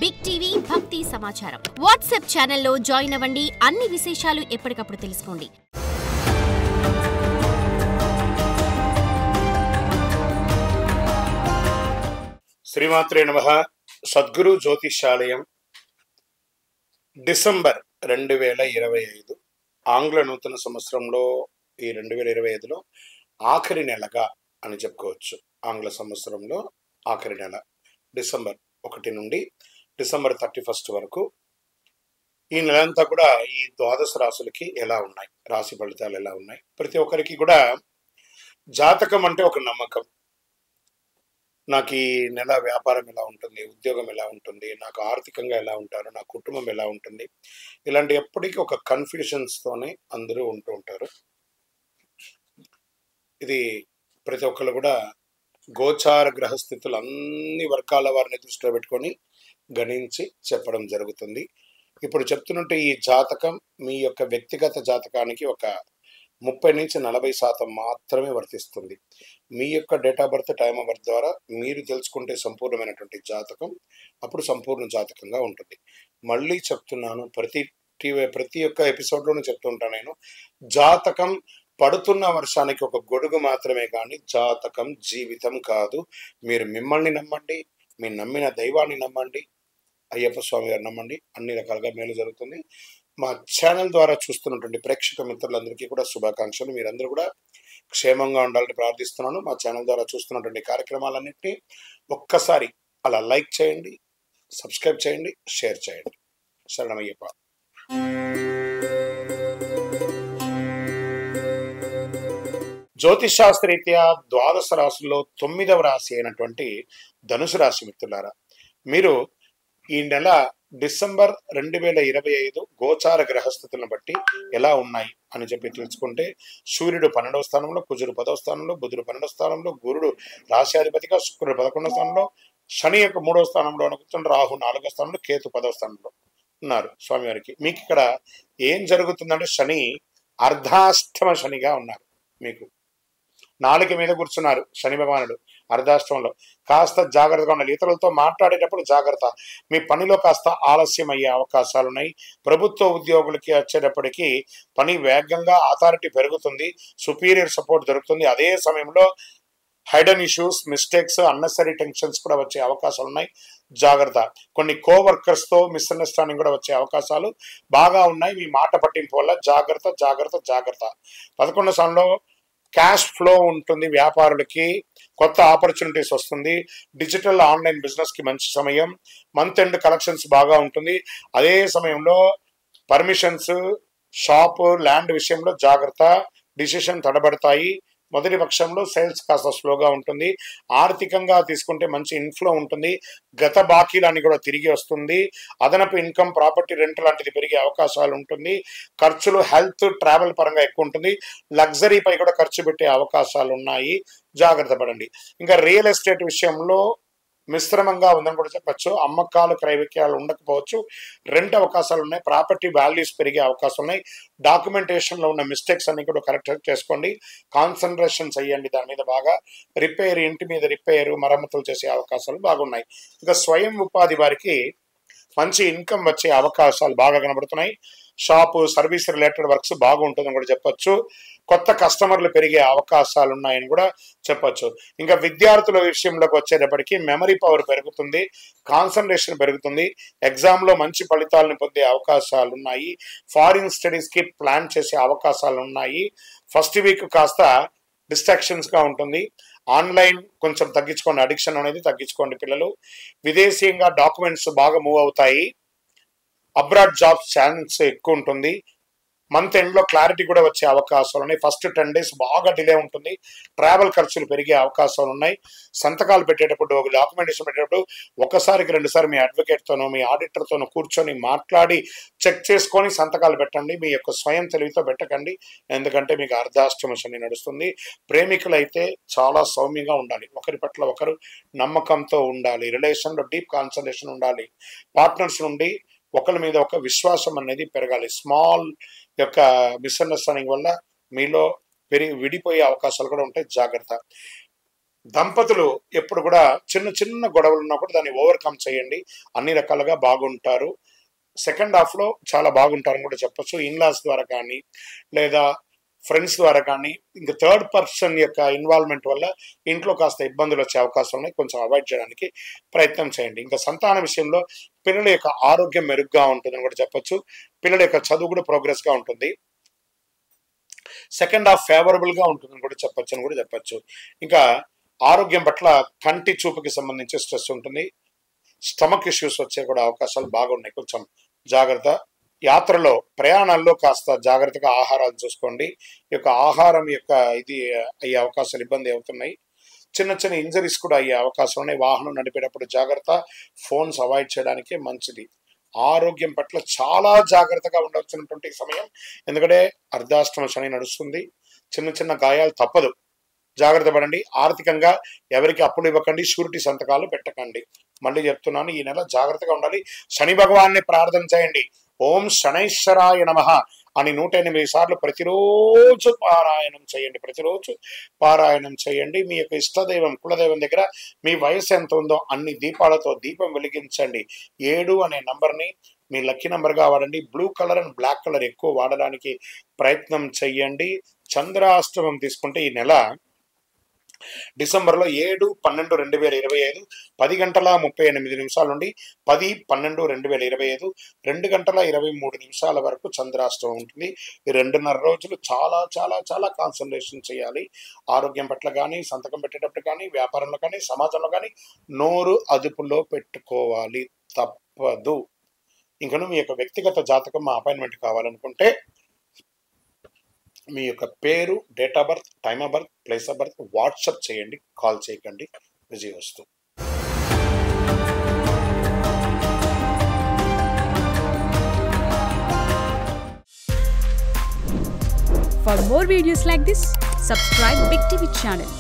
Big TV భక్తి సమాచారం WhatsApp ఛానల్లో జాయిన్ అవ్వండి. అన్ని విశేషాలు ఎప్పటికప్పుడు తెలుసుకోండి. శ్రీమాత్రే నమః. సద్గురు జ్యోతిషాలయం డిసెంబర్ 2025 ఆంగ్ల నూతన సంవత్సరంలో ఈ 2025లో ఆఖరి నెలగా అని చెప్పుకోవచ్చు. ఆంగ్ల సంవత్సరంలో ఆఖరి నెల డిసెంబర్ 1 నుండి డిసెంబర్ 31 వరకు ఈ నెలంతా కూడా ఈ ద్వాదశ రాశులకి ఎలా ఉన్నాయి, రాశి ఫలితాలు ఎలా ఉన్నాయి, ప్రతి ఒక్కరికి కూడా జాతకం అంటే ఒక నమ్మకం. నాకు ఈ నెల వ్యాపారం ఎలా ఉంటుంది, ఉద్యోగం ఎలా ఉంటుంది, నాకు ఆర్థికంగా ఎలా ఉంటారు, నా కుటుంబం ఎలా ఉంటుంది, ఇలాంటి ఎప్పటికీ ఒక కన్ఫ్యూషన్స్తోనే అందరూ ఉంటూ ఉంటారు. ఇది ప్రతి ఒక్కరు కూడా గోచార గ్రహస్థితులు అన్ని వర్గాల వారిని దృష్టిలో పెట్టుకొని గణించి చెప్పడం జరుగుతుంది. ఇప్పుడు చెప్తున్నట్టు ఈ జాతకం మీ యొక్క వ్యక్తిగత జాతకానికి ఒక 30 నుంచి 40% మాత్రమే వర్తిస్తుంది. మీ యొక్క date of birth, time of birth ద్వారా మీరు తెలుసుకుంటే సంపూర్ణమైనటువంటి జాతకం అప్పుడు సంపూర్ణ జాతకంగా ఉంటుంది. మళ్ళీ చెప్తున్నాను, ప్రతి ఒక్క ఎపిసోడ్లోనూ చెప్తుంటాను నేను, జాతకం పడుతున్న వర్షానికి ఒక గొడుగు మాత్రమే కానీ జాతకం జీవితం కాదు. మీరు మిమ్మల్ని నమ్మండి, మీ నమ్మిన దైవాన్ని నమ్మండి, అయ్యప్ప స్వామి గారు నమ్మండి, అన్ని రకాలుగా మేలు జరుగుతుంది. మా ఛానల్ ద్వారా చూస్తున్నటువంటి ప్రేక్షక మిత్రులందరికీ కూడా శుభాకాంక్షలు. మీరందరూ కూడా క్షేమంగా ఉండాలని ప్రార్థిస్తున్నాను. మా ఛానల్ ద్వారా చూస్తున్నటువంటి కార్యక్రమాలన్నింటినీ ఒక్కసారి అలా లైక్ చేయండి, సబ్స్క్రైబ్ చేయండి, షేర్ చేయండి. శరణమయ్యప్ప. జ్యోతిషాస్త్రరీత్యా ద్వాదశ రాశుల్లో 9వ రాశి అయినటువంటి ధనుసు రాశి మిత్రులారా, మీరు ఈ నెల డిసెంబర్ 2025 గోచార గ్రహస్థితులను బట్టి ఎలా ఉన్నాయి అని చెప్పి తెలుసుకుంటే, సూర్యుడు 12వ స్థానంలో, కుజుడు 10వ స్థానంలో, బుధుడు 12వ స్థానంలో, గురుడు రాశ్యాధిపతిగా, శుక్రుడు 11వ స్థానంలో, శని యొక్క 3వ స్థానంలో కూర్చుని, రాహు 4వ స్థానంలో, కేతు 10వ స్థానంలో ఉన్నారు స్వామివారికి. మీకు ఇక్కడ ఏం జరుగుతుందంటే శని అర్ధాష్టమ శనిగా ఉన్నారు. మీకు నాలుక మీద కూర్చున్నారు శని భగవానుడు అర్ధాష్టమంలో. కాస్త జాగ్రత్తగా ఉండాలి. ఇతరులతో మాట్లాడేటప్పుడు జాగ్రత్త. మీ పనిలో కాస్త ఆలస్యం అయ్యే అవకాశాలు ఉన్నాయి. ప్రభుత్వ ఉద్యోగులకి వచ్చేటప్పటికి పని వేగంగా, అథారిటీ పెరుగుతుంది, సుపీరియర్ సపోర్ట్ దొరుకుతుంది. అదే సమయంలో Hayden issues, mistakes, unnecessary tensions కూడా వచ్చే అవకాశాలు ఉన్నాయి. జాగ్రత్త. కొన్ని కోవర్కర్స్తో మిస్అండర్స్టాండింగ్ కూడా వచ్చే అవకాశాలు బాగా ఉన్నాయి. మీ మాట పట్టింపు వల్ల జాగ్రత్త జాగ్రత్త జాగ్రత్త. 11వ స్థానంలో క్యాష్ ఫ్లో ఉంటుంది. వ్యాపారులకి కొత్త ఆపర్చునిటీస్ వస్తుంది. డిజిటల్ ఆన్లైన్ బిజినెస్కి మంచి సమయం. మంత్ ఎండ్ కలెక్షన్స్ బాగా ఉంటుంది. అదే సమయంలో పర్మిషన్స్, షాప్, ల్యాండ్ విషయంలో జాగ్రత్త. డిసిషన్ తడబడతాయి. మొదటి పక్షంలో సేల్స్ కాస్త స్లోగా ఉంటుంది. ఆర్థికంగా తీసుకుంటే మంచి ఇన్ఫ్లో ఉంటుంది. గత బాకీలన్నీ కూడా తిరిగి వస్తుంది. అదనపు ఇన్కమ్, ప్రాపర్టీ రెంట్ లాంటిది పెరిగే అవకాశాలు ఉంటుంది. ఖర్చులు హెల్త్, ట్రావెల్ పరంగా ఎక్కువ ఉంటుంది. లగ్జరీపై కూడా ఖర్చు పెట్టే అవకాశాలు ఉన్నాయి. జాగ్రత్త పడండి. ఇంకా రియల్ ఎస్టేట్ విషయంలో మిశ్రమంగా ఉందని కూడా చెప్పచ్చు. అమ్మకాలు, క్రయ విక్రయాలు ఉండకపోవచ్చు. రెంట్ అవకాశాలు ఉన్నాయి. ప్రాపర్టీ వాల్యూస్ పెరిగే అవకాశం ఉన్నాయి. డాక్యుమెంటేషన్లో ఉన్న మిస్టేక్స్ అన్ని కూడా కరెక్ట్ చేసుకోండి. కాన్సన్ట్రేషన్ చేయండి దాని మీద బాగా. రిపేర్, ఇంటి మీద రిపేర్, మరమ్మతులు చేసే అవకాశాలు బాగున్నాయి. ఇంకా స్వయం ఉపాధి వారికి మంచి ఇన్కమ్ వచ్చే అవకాశాలు బాగా కనబడుతున్నాయి. షాపు, సర్వీస్ రిలేటెడ్ వర్క్స్ బాగుంటుందని కూడా చెప్పొచ్చు. కొత్త కస్టమర్లు పెరిగే అవకాశాలు ఉన్నాయని కూడా చెప్పొచ్చు. ఇంకా విద్యార్థుల విషయంలోకి వచ్చేటప్పటికి మెమరీ పవర్ పెరుగుతుంది, కాన్సన్ట్రేషన్ పెరుగుతుంది. ఎగ్జామ్లో మంచి ఫలితాలను పొందే అవకాశాలు ఉన్నాయి. ఫారిన్ స్టడీస్కి ప్లాన్ చేసే అవకాశాలు ఉన్నాయి. ఫస్ట్ వీక్ కాస్త డిస్ట్రాక్షన్స్గా ఉంటుంది. ఆన్లైన్ కొంచెం తగ్గించుకోండి, అడిక్షన్ అనేది తగ్గించుకోండి పిల్లలు. విదేశీయంగా డాక్యుమెంట్స్ బాగా మూవ్ అవుతాయి. అబ్రాడ్ జాబ్స్ ఛాన్స్ ఎక్కువ ఉంటుంది. మంత్ ఎండ్లో క్లారిటీ కూడా వచ్చే అవకాశాలు ఉన్నాయి. ఫస్ట్ 10 days బాగా డిలే ఉంటుంది. ట్రావెల్ ఖర్చులు పెరిగే అవకాశాలు ఉన్నాయి. సంతకాలు పెట్టేటప్పుడు, డాక్యుమెంటేషన్ పెట్టేటప్పుడు ఒకసారికి 2 సార్లు మీ అడ్వకేట్తోనో, మీ ఆడిటర్తోనో కూర్చొని మాట్లాడి చెక్ చేసుకొని సంతకాలు పెట్టండి. మీ యొక్క స్వయం తెలివితో పెట్టకండి. ఎందుకంటే మీకు అర్ధాష్టమ శని నడుస్తుంది. ప్రేమికులు అయితే చాలా సౌమ్యంగా ఉండాలి. ఒకరి పట్ల ఒకరు నమ్మకంతో ఉండాలి. రిలేషన్లో డీప్ కాన్సన్ట్రేషన్ ఉండాలి. పార్ట్నర్స్ నుండి ఒకరి మీద ఒక విశ్వాసం అనేది పెరగాలి. స్మాల్ యొక్క మిస్అండర్స్టాండింగ్ వల్ల మీలో విడిపోయే అవకాశాలు కూడా ఉంటాయి. జాగ్రత్త. దంపతులు ఎప్పుడు కూడా చిన్న చిన్న గొడవలు ఉన్నా కూడా దాన్ని ఓవర్కమ్ చేయండి, అన్ని రకాలుగా బాగుంటారు. సెకండ్ హాఫ్ లో చాలా బాగుంటారని కూడా చెప్పొచ్చు. ఇన్లాస్ ద్వారా కానీ లేదా ఫ్రెండ్స్ ద్వారా కానీ ఇంకా థర్డ్ పర్సన్ యొక్క ఇన్వాల్వ్మెంట్ వల్ల ఇంట్లో కాస్త ఇబ్బందులు వచ్చే అవకాశం ఉన్నాయి, కొంచెం అవాయిడ్ చేయడానికి ప్రయత్నం చేయండి. ఇంకా సంతాన విషయంలో పిల్లల యొక్క ఆరోగ్యం మెరుగ్గా ఉంటుందని కూడా చెప్పొచ్చు. పిల్లల యొక్క చదువు కూడా ప్రోగ్రెస్ గా ఉంటుంది. సెకండ్ హాఫ్ ఫేవరబుల్ గా ఉంటుందని కూడా చెప్పొచ్చు. ఇంకా ఆరోగ్యం పట్ల కంటి చూపుకి సంబంధించి స్ట్రెస్ ఉంటుంది. స్టమక్ ఇష్యూస్ వచ్చే కూడా అవకాశాలు బాగున్నాయి, కొంచెం జాగ్రత్త. యాత్రలో ప్రయాణాల్లో కాస్త జాగ్రత్తగా ఆహారాలు చూసుకోండి. ఈ యొక్క ఆహారం యొక్క ఇది అయ్యే అవకాశాలు ఇబ్బంది అవుతున్నాయి. చిన్న చిన్న ఇంజరీస్ కూడా అయ్యే అవకాశం ఉన్నాయి. వాహనం నడిపేటప్పుడు జాగ్రత్త, ఫోన్స్ అవాయిడ్ చేయడానికి మంచిది. ఆరోగ్యం పట్ల చాలా జాగ్రత్తగా ఉండవలసినటువంటి సమయం, ఎందుకంటే అర్ధాష్టమ శని నడుస్తుంది. చిన్న చిన్న గాయాలు తప్పదు, జాగ్రత్త పడండి. ఆర్థికంగా ఎవరికి అప్పులు ఇవ్వకండి, షూరిటీ సంతకాలు పెట్టకండి. మళ్ళీ చెప్తున్నాను, ఈ నెల జాగ్రత్తగా ఉండాలి. శని భగవాన్ని ప్రార్థన చేయండి. ఓం శనైశ్వరాయ నమః అని 108 సార్లు ప్రతిరోజు పారాయణం చేయండి. మీ యొక్క ఇష్టదైవం కులదైవం దగ్గర మీ వయసు ఎంత ఉందో అన్ని దీపాలతో దీపం వెలిగించండి. 7 అనే నంబర్ని మీ లక్కీ నంబర్గా వాడండి. Blue colour and black colour ఎక్కువ వాడడానికి ప్రయత్నం చెయ్యండి. చంద్రాష్టమం తీసుకుంటే ఈ నెల డిసెంబర్లో 7/12/2025 10:38 నుండి 10/12/2025 2:23 వరకు చంద్రాష్టమం ఉంటుంది. ఈ 2.5 రోజులు చాలా చాలా చాలా కాన్సన్ట్రేషన్ చేయాలి. ఆరోగ్యం పట్ల కానీ, సంతకం పెట్టేటప్పుడు కానీ, వ్యాపారంలో కానీ, సమాజంలో కానీ నోరు అదుపులో పెట్టుకోవాలి, తప్పదు. ఇంకను మీ యొక్క వ్యక్తిగత జాతకం అపాయింట్మెంట్ కావాలనుకుంటే మీ యొక్క పేరు, date of birth, time of birth, place of birth WhatsApp చేయండి, కాల్ చేయకండి. విజయవస్తు. For more videos like this, subscribe Big TV channel.